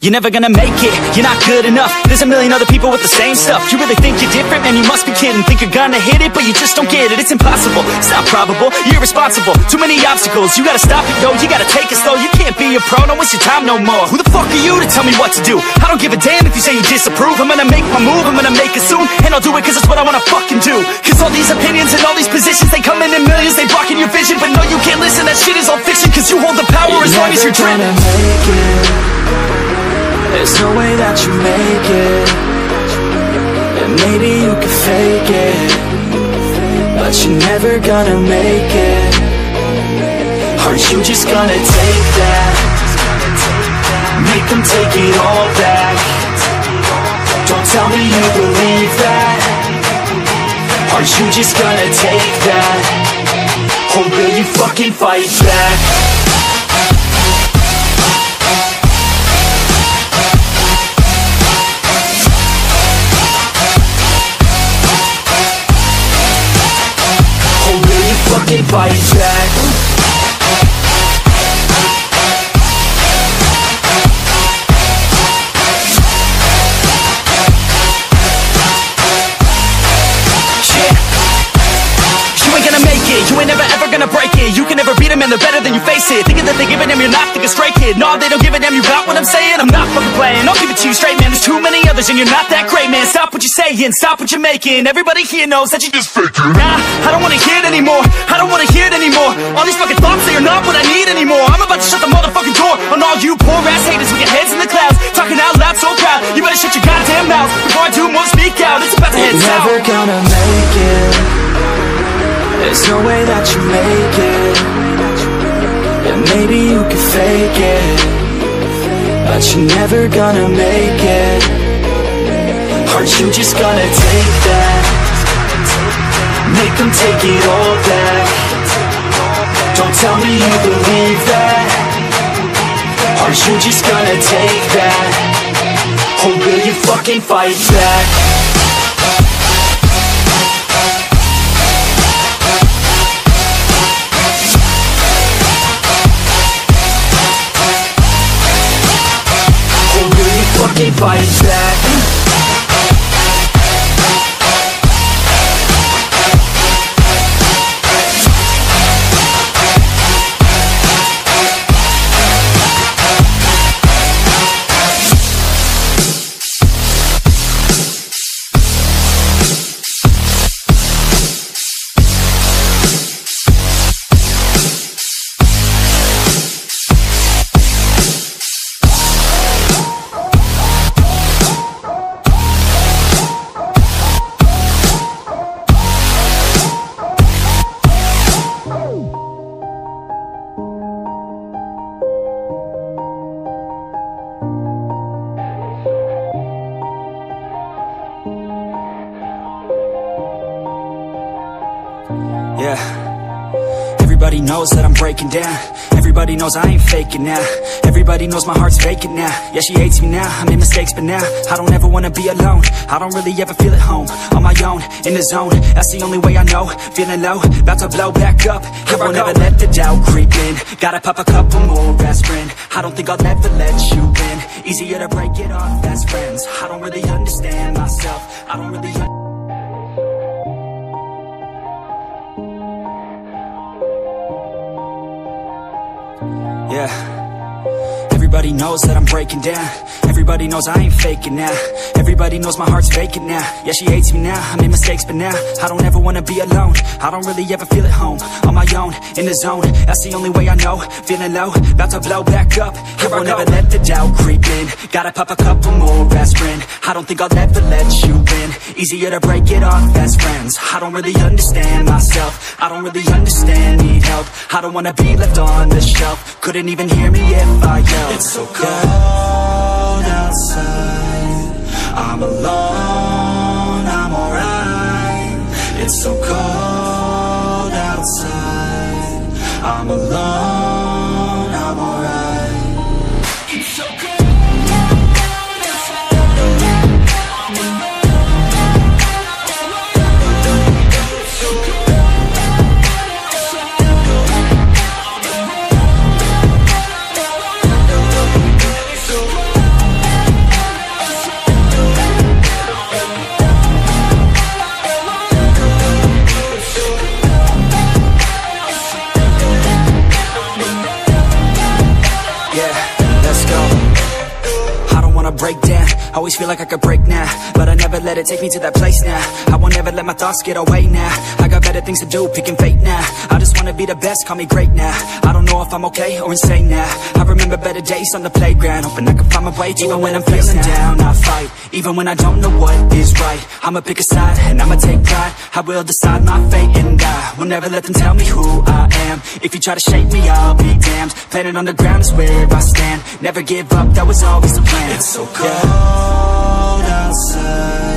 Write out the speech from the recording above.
You're never gonna make it, you're not good enough. There's a million other people with the same stuff. You really think you're different? Man, you must be kidding. Think you're gonna hit it, but you just don't get it. It's impossible, it's not probable, you're irresponsible. Too many obstacles, you gotta stop it, yo. You gotta take it slow, you can't be a pro. Don't waste your time no more. Who the fuck are you to tell me what to do? I don't give a damn if you say you disapprove. I'm gonna make my move, I'm gonna make it soon. And I'll do it cause it's what I wanna fucking do. Cause all these opinions and all these positions, they come in millions, they blocking your vision. But no, you can't listen, that shit is all fiction. Cause you hold the power as long as you're driven. There's no way that you make it. And maybe you can fake it, but you're never gonna make it. Aren't you just gonna take that? Make them take it all back. Don't tell me you believe that. Aren't you just gonna take that? Or will you fucking fight back? Fight back. You ain't never ever gonna break it. You can never beat them and they're better than you face it. Thinking that they give a damn, you're not thinking straight, kid. No, they don't give a damn, you got what I'm saying? I'm not fucking playing, I'll give it to you straight, man. There's too many others and you're not that great, man. Stop what you're saying, stop what you're making. Everybody here knows that you just faking. Nah, I don't wanna hear it anymore, I don't wanna hear it anymore. All these fucking thoughts, they are not what I need anymore. I'm about to shut the motherfucking door on all you poor ass haters with your heads in the clouds, talking out loud so proud. You better shut your goddamn mouth before I do more speak out. It's about to head south. You're never gonna make it. There's no way that you make it. And maybe you can fake it, but you're never gonna make it. Aren't you just gonna take that? Make them take it all back. Don't tell me you believe that. Aren't you just gonna take that? Or will you fucking fight back? Fight back. Everybody knows that I'm breaking down. Everybody knows I ain't faking now. Everybody knows my heart's vacant now. Yeah, she hates me now, I made mistakes but now I don't ever wanna be alone. I don't really ever feel at home. On my own, in the zone, that's the only way I know. Feeling low, about to blow back up. Here I never let the doubt creep in. Gotta pop a couple more aspirin. I don't think I'll ever let you in. Easier to break it off best friends. I don't really understand myself. I don't really Everybody knows that I'm breaking down. Everybody knows I ain't faking now. Everybody knows my heart's vacant now. Yeah, she hates me now, I made mistakes but now I don't ever wanna be alone. I don't really ever feel at home. On my own, in the zone, that's the only way I know. Feeling low, about to blow back up. Here I never let the doubt creep in. Gotta pop a couple more aspirin. I don't think I'll ever let you in. Easier to break it off best friends. I don't really understand myself. I don't really understand, need help. I don't wanna be left on the shelf. Couldn't even hear me if I yelled. It's so cold outside, I'm alone, I'm alright. It's so cold outside, I'm alone, I'm alright. It's so cold. always feel like I could break now, but I never let it take me to that place now. I won't ever let my thoughts get away now. I got better things to do, picking fate now. I just wanna be the best, call me great now. I don't know if I'm okay or insane now. I remember better days on the playground, hoping I can find my way even when I'm feeling down. I fight, even when I don't know what is right. I'ma pick a side, and I'ma take pride. I will decide my fate, and I will never let them tell me who I am. If you try to shake me, I'll be damned. Planet on the ground is where I stand. Never give up, that was always the plan. It's so cold outside.